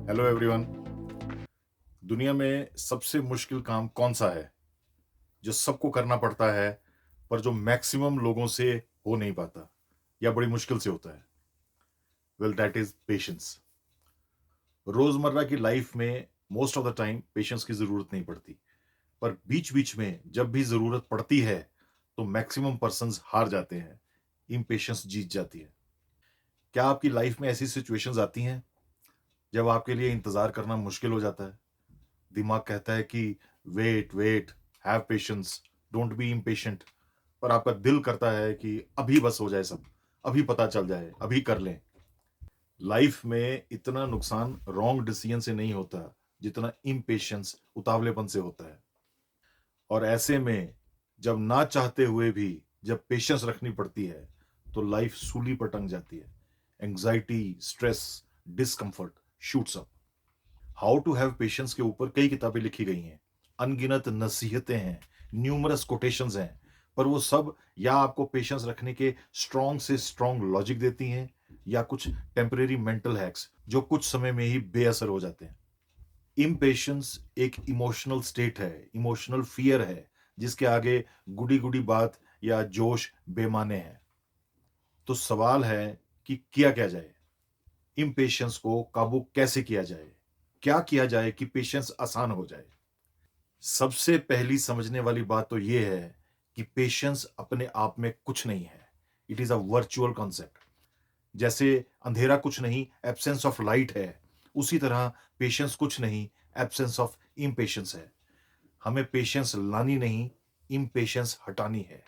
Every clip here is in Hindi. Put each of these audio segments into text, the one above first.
Hello everyone. दुनिया में सबसे मुश्किल काम कौन सा है जो सबको करना पड़ता है पर जो मैक्सिमम लोगों से हो नहीं पाता या बड़ी मुश्किल से होता है? Well, that is patience. रोजमर्रा की लाइफ में most of the time patience की जरूरत नहीं पड़ती, पर बीच बीच में जब भी जरूरत पड़ती है तो मैक्सिमम पर्सन्स हार जाते हैं, इम्पेशंस जीत जाती है। क्या आपकी लाइफ में ऐसी सिचुएशंस आती हैं जब आपके लिए इंतजार करना मुश्किल हो जाता है? दिमाग कहता है कि wait wait, have patience, don't be impatient, पर आपका दिल करता है कि अभी बस हो जाए सब, अभी पता चल जाए, अभी कर लें। लाइफ में इतना नुकसान रॉन्ग डिसीजन से नहीं होता जितना इम्पेशेंस, उतावलेपन से होता है। और ऐसे में जब ना चाहते हुए भी जब पेशेंस रखनी पड़ती है तो लाइफ सूली पर टंग जाती है। Anxiety, stress, discomfort shoots up. How to have patience के ऊपर कई किताबें लिखी गई हैं, अनगिनत नसीहतें हैं, न्यूमरस कोटेशंस हैं, पर वो सब या आपको पेशेंस रखने के स्ट्रॉन्ग से स्ट्रॉन्ग लॉजिक देती हैं या कुछ टेम्परेरी मेंटल हैक्स जो कुछ समय में ही बेअसर हो जाते हैं। इम्पेशंस एक इमोशनल स्टेट है, इमोशनल फियर है, जिसके आगे गुडी गुडी बात या जोश बेमाने हैं। तो सवाल है कि किया क्या जाए, इम्पेशंस को काबू कैसे किया जाए, क्या किया जाए कि पेशेंस आसान हो जाए? सबसे पहली समझने वाली बात तो ये है कि पेशेंस अपने आप में कुछ नहीं है। It is a virtual concept. जैसे अंधेरा कुछ नहीं, एब्सेंस ऑफ लाइट है, उसी तरह पेशेंस कुछ नहीं, एब्सेंस ऑफ इम्पेशेंस है। हमें पेशेंस लानी नहीं, इम्पेशेंस हटानी है।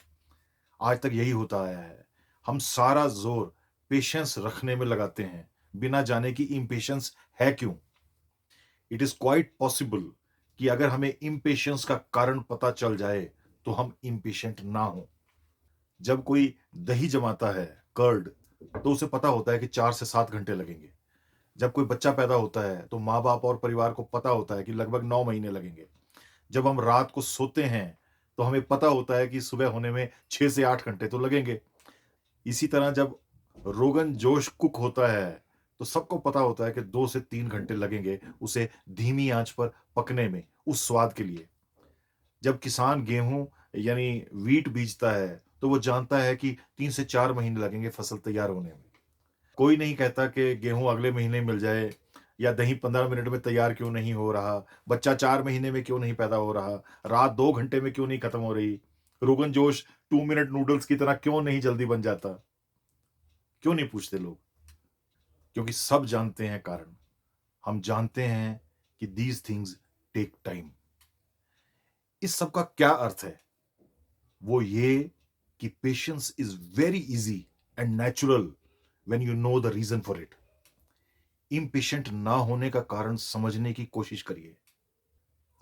आज तक यही होता आया है। हम सारा जोर पेशेंस रखने में लगाते हैं, बिना जाने कि इम्पेशेंस है क्यों। इट इज क्वाइट पॉसिबल कि अगर हमें इम्पेशेंस का कारण पता चल जाए तो हम इम्पेशेंट ना हो। जब कोई दही जमाता है, कर्ड, तो उसे पता होता है कि 4 से 7 घंटे लगेंगे। जब कोई बच्चा पैदा होता है तो माँ बाप और परिवार को पता होता है कि लगभग 9 महीने लगेंगे। जब हम रात को सोते हैं तो हमें पता होता है कि सुबह होने में 6 से 8 घंटे तो लगेंगे। इसी तरह जब रोगन जोश कुक होता है तो सबको पता होता है कि 2 से 3 घंटे लगेंगे उसे धीमी आंच पर पकने में, उस स्वाद के लिए। जब किसान गेहूं यानी वीट बीजता है तो वो जानता है कि 3 से 4 महीने लगेंगे फसल तैयार होने में। कोई नहीं कहता कि गेहूं अगले महीने मिल जाए या दही 15 मिनट में तैयार क्यों नहीं हो रहा, बच्चा 4 महीने में क्यों नहीं पैदा हो रहा, रात 2 घंटे में क्यों नहीं खत्म हो रही, रोगन जोश 2 मिनट नूडल्स की तरह क्यों नहीं जल्दी बन जाता। क्यों नहीं पूछते लोग? क्योंकि सब जानते हैं कारण। हम जानते हैं कि दीज थिंग्स टेक टाइम। इस सब का क्या अर्थ है? वो ये कि patience is very easy and natural when you know the reason for it. Impatient ना होने का कारण समझने की कोशिश करिए।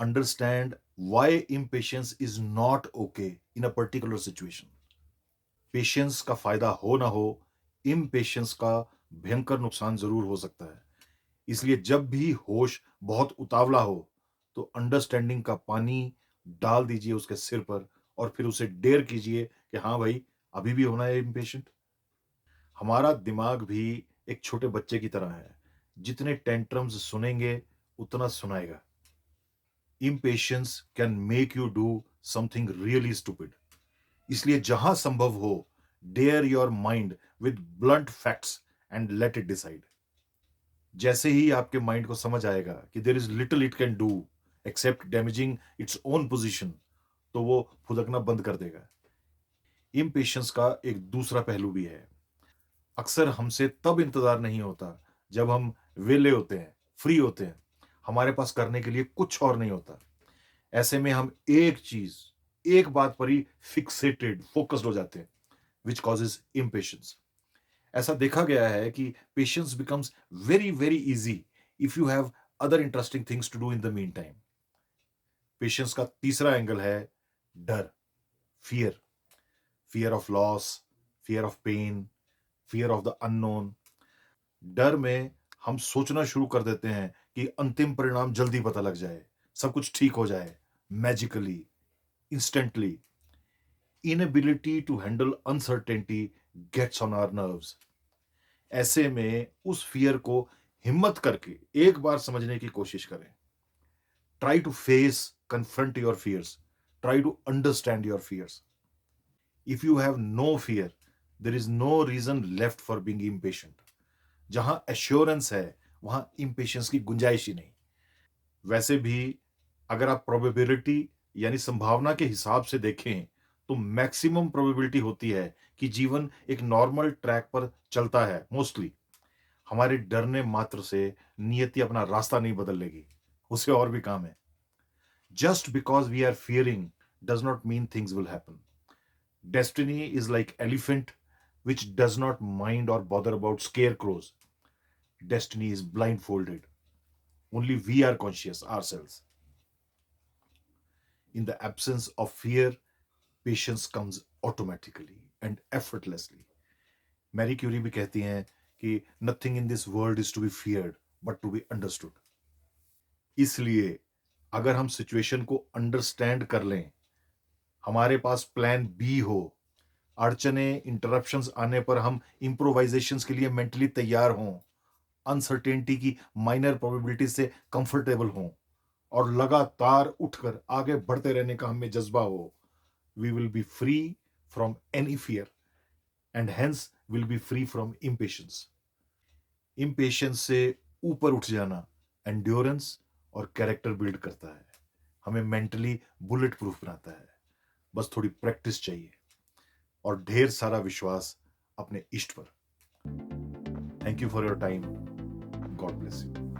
Understand why impatience is not okay in a particular situation. Patience का फायदा हो ना हो, इम्पेशेंस का भयंकर नुकसान जरूर हो सकता है। इसलिए जब भी होश बहुत उतावला हो तो अंडरस्टैंडिंग का पानी डाल दीजिए उसके सिर पर और फिर उसे डेयर कीजिए कि हाँ भाई, अभी भी होना है इम्पेशेंट। हमारा दिमाग भी एक छोटे बच्चे की तरह है, जितने टेंट्रम्स सुनेंगे उतना सुनाएगा। Impatience can make you do something really stupid. इसलिए जहां संभव हो, dare your mind with blunt facts and let it decide. जैसे ही आपके माइंड को समझ आएगा कि there is little it can do except damaging its own position, तो वो फुदकना बंद कर देगा। इम्पेशेंस का एक दूसरा पहलू भी है। अक्सर हमसे तब इंतजार नहीं होता जब हम वेले होते हैं, फ्री होते हैं, हमारे पास करने के लिए कुछ और नहीं होता। ऐसे में हम एक चीज, एक बात पर ही फिक्सेटेड, फोकस्ड हो जाते हैं, विच कॉजेज इम्पेशेंस। ऐसा देखा गया है कि patience becomes very very easy if you have other interesting things to do in the meantime. Patience का तीसरा एंगल है डर, fear. Fear of loss, fear of pain, fear of the unknown. डर में हम सोचना शुरू कर देते हैं कि अंतिम परिणाम जल्दी पता लग जाए, सब कुछ ठीक हो जाए, magically, instantly. Inability to handle uncertainty gets on our nerves. ऐसे में उस फियर को हिम्मत करके एक बार समझने की कोशिश करें। Try to face, confront your fears, try to understand your fears. If you have no fear, there is no reason left for being impatient. जहां एश्योरेंस है, वहां इम्पेशेंस की गुंजाइश ही नहीं। वैसे भी अगर आप प्रोबेबिलिटी यानी संभावना के हिसाब से देखें, तो मैक्सिमम प्रोबेबिलिटी होती है कि जीवन एक नॉर्मल ट्रैक पर चलता है मोस्टली। हमारे डरने मात्र से नियति अपना रास्ता नहीं बदल लेगी, उसे और भी काम है। Just because we are fearing does not mean things will happen. Destiny is like elephant which does not mind or bother about scarecrows. Destiny is blindfolded. Only we are conscious ourselves. In the absence of fear, patience comes automatically and effortlessly. Marie Curie भी कहती हैं कि nothing in this world is to be feared but to be understood. इसलिए अगर हम सिचुएशन को अंडरस्टैंड कर लें, हमारे पास प्लान बी हो, अड़चने इंटरप्शंस आने पर हम इम्प्रोवाइजेशंस के लिए मेंटली तैयार हों, अनसर्टेनिटी की माइनर प्रोबेबिलिटी से कंफर्टेबल हों और लगातार उठकर आगे बढ़ते रहने का हमें जज्बा हो, we will be free from any fear and hence will be free from impatience. Impatience से ऊपर उठ जाना एंड्योरेंस और कैरेक्टर बिल्ड करता है, हमें मेंटली बुलेट प्रूफ बनाता है। बस थोड़ी प्रैक्टिस चाहिए और ढेर सारा विश्वास अपने इष्ट पर। Thank you for your time. God bless you.